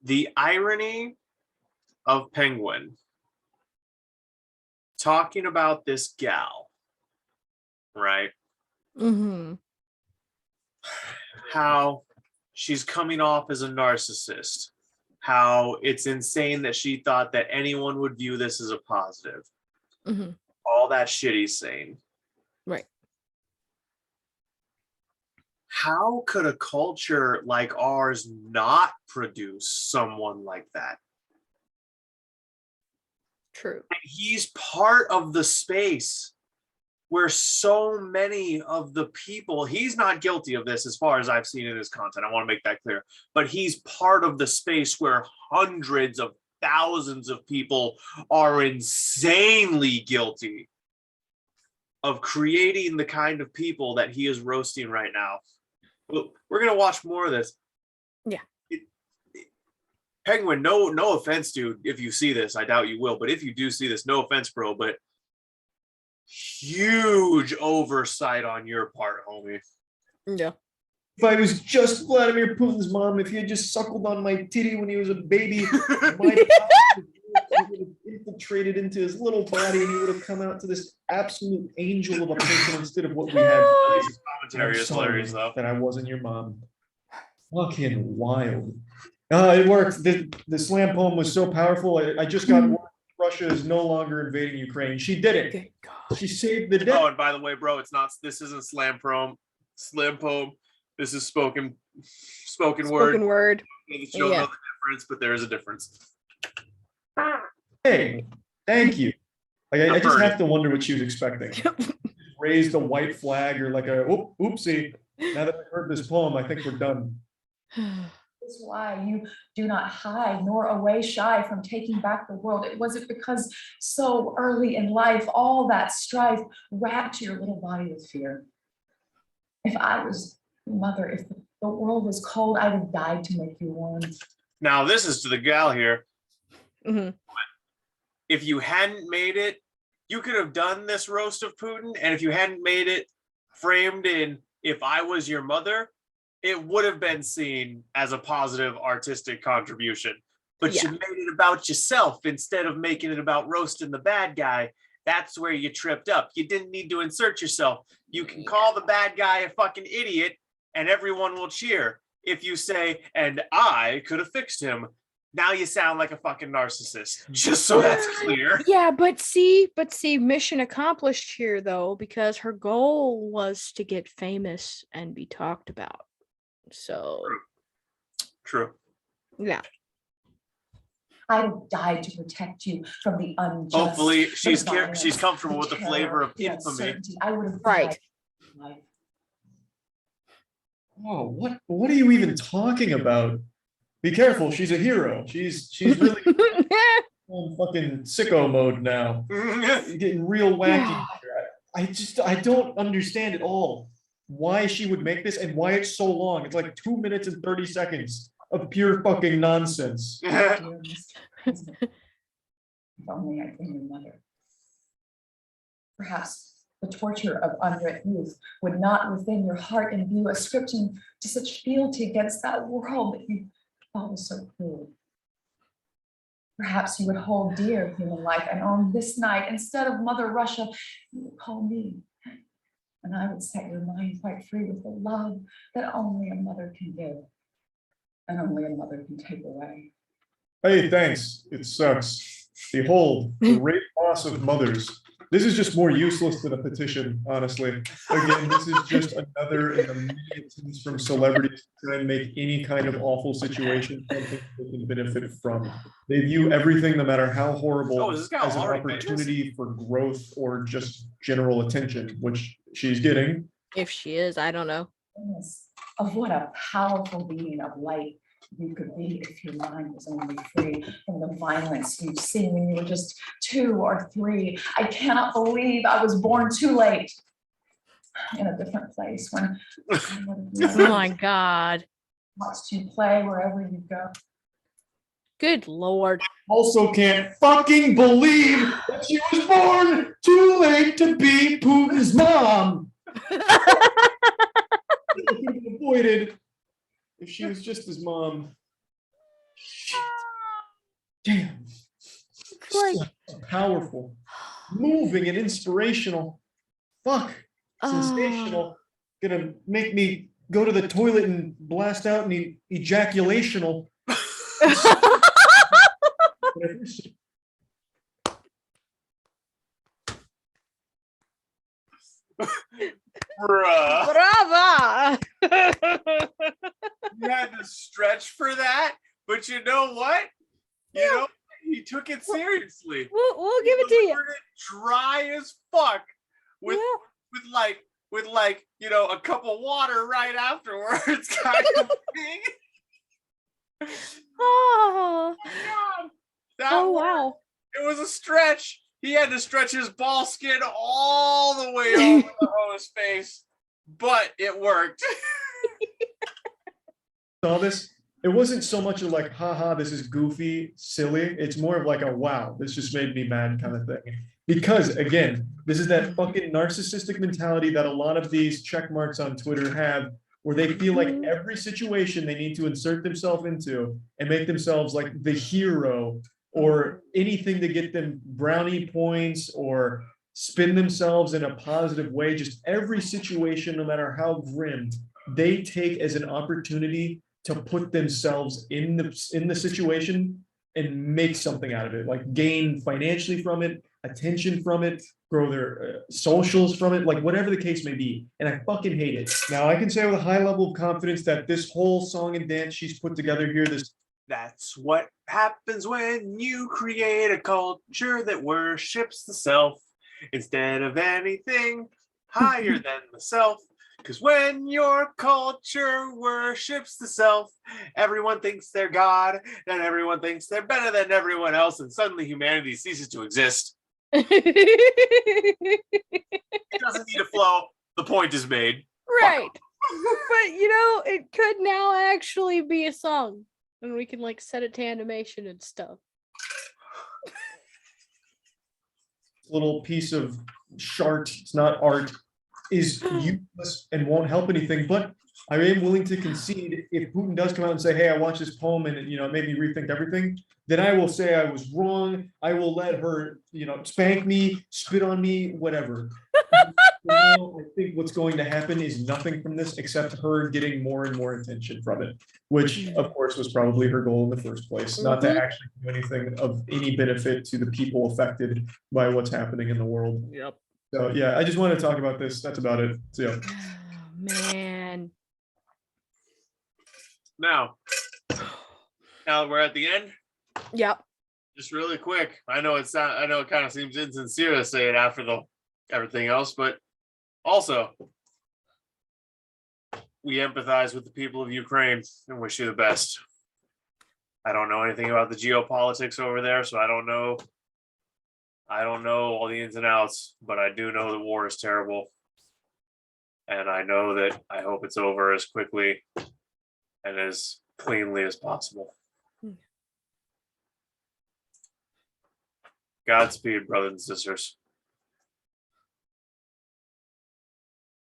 The irony of Penguin talking about this gal, right? Mm-hmm. How she's coming off as a narcissist. How it's insane that she thought that anyone would view this as a positive. Mm-hmm. All that shit he's saying. Right. How could a culture like ours not produce someone like that? True. And he's part of the space where so many of the people, he's not guilty of this as far as I've seen in his content. I want to make that clear. But he's part of the space where hundreds of thousands of people are insanely guilty of creating the kind of people that he is roasting right now. We're going to watch more of this. Yeah. Penguin, no offense, dude, if you see this. I doubt you will. But if you do see this, no offense, bro. But huge oversight on your part, homie. Yeah. If I was just Vladimir Putin's mom, if he had just suckled on my titty when he was a baby, my would have infiltrated into his little body and he would have come out to this absolute angel of a person instead of what we had. Commentary is hilarious, though. That I wasn't your mom. Fucking wild. It worked. The slam poem was so powerful. I just got word Russia is no longer invading Ukraine. She did it. Thank God. She saved the day. Oh, and by the way, bro, it's not. This isn't slam poem. This is spoken word. Spoken word. You don't know the difference, but there is a difference. Hey, thank you. Like, I just have to wonder what she was expecting. Raised a white flag or like a oopsie. Now that I've heard this poem, I think we're done. This is why you do not hide nor away shy from taking back the world. It wasn't because so early in life, all that strife wrapped your little body with fear. If I was your mother, if the world was cold, I would have died to make you warm. Now, this is to the gal here. Mm-hmm. If you hadn't made it, you could have done this roast of Putin. And if you hadn't made it framed in "If I Was Your Mother," it would have been seen as a positive artistic contribution. But you made it about yourself instead of making it about roasting the bad guy. That's where you tripped up. You didn't need to insert yourself. You can call the bad guy a fucking idiot and everyone will cheer. If you say, "And I could have fixed him," now you sound like a fucking narcissist. Just so that's clear. Yeah, but see, mission accomplished here though, because her goal was to get famous and be talked about. So True. Yeah. I would have died to protect you from the unjust. Hopefully she's violence, she's comfortable with the terror, flavor of the infamy. uncertainty. I would have Right. died. Oh, what are you even talking about? Be careful, she's a hero. She's really in fucking sicko mode now. You're getting real wacky. I don't understand at all why she would make this and why it's so long. It's like 2 minutes and 30 seconds of pure fucking nonsense. Dear Mr. President, if only I'd been your mother. Perhaps the torture of unwritten youth would not within your heart imbue a scripting to such fealty against that world that you thought was so cruel. Perhaps you would hold dear human life, and on this night, instead of Mother Russia, you would call me, and I would set your mind quite free with the love that only a mother can give, and only a mother can take away. Hey, thanks. It sucks. Behold, the rape loss of mothers. This is just more useless than a petition, honestly. Again, this is just another in the many attempts from celebrities to try and make any kind of awful situation something they can benefit from. They view everything, no matter how horrible, as an opportunity for growth or just general attention, which she's getting. If she is, I don't know. Of what a powerful being of light you could be if your mind was only free from the violence you've seen when you were just 2 or 3. I cannot believe I was born too late in a different place when Oh my God. watched you play wherever you go. Good Lord. Also can't fucking believe that she was born too late to be Putin's mom. Avoided if she was just his mom. Damn. It's like, So powerful, moving, and inspirational. Fuck. Sensational. Gonna make me go to the toilet and blast out and ejaculational. Bruh. brava. You had to stretch for that, but you know what? You know, he took it seriously. We'll give it to you. Delivered it dry as fuck with Yeah. with like you know a cup of water right afterwards, kind of thing. Oh, God, that oh worked. wow. It was a stretch. He had to stretch his ball skin all the way over the host's face, but it worked. Saw this. It wasn't so much of like, haha, this is goofy, silly. It's more of like a wow, this just made me mad kind of thing. Because again, this is that fucking narcissistic mentality that a lot of these check marks on Twitter have, where they feel like every situation they need to insert themselves into and make themselves like the hero or anything to get them brownie points or spin themselves in a positive way. Just every situation, no matter how grim, they take as an opportunity to put themselves in the situation and make something out of it, like gain financially from it, attention from it, grow their socials from it, like whatever the case may be. And I fucking hate it. Now I can say with a high level of confidence that this whole song and dance she's put together here, this That's what happens when you create a culture that worships the self instead of anything higher than the self. Because when your culture worships the self, everyone thinks they're God, and everyone thinks they're better than everyone else, and suddenly humanity ceases to exist. It doesn't need a flow. The point is made. Right. But you know, it could now actually be a song. And we can like set it to animation and stuff. little piece of shart, it's not art, is useless and won't help anything. But I am willing to concede if Putin does come out and say, hey, I watched this poem and it made me rethink everything, then I will say I was wrong. I will let her, spank me, spit on me, whatever. Now, I think what's going to happen is nothing from this except her getting more and more attention from it, which of course was probably her goal in the first place, not to actually do anything of any benefit to the people affected by what's happening in the world. Yep. So yeah, I just want to talk about this. That's about it. So yeah. Oh, man. Now that we're at the end, Yep. just really quick. I know it kind of seems insincere to say it after everything else, but also we empathize with the people of Ukraine and wish you the best. I don't know anything about the geopolitics over there, so I don't know all the ins and outs, but I do know the war is terrible. And I know that I hope it's over as quickly and as cleanly as possible. Godspeed, brothers and sisters.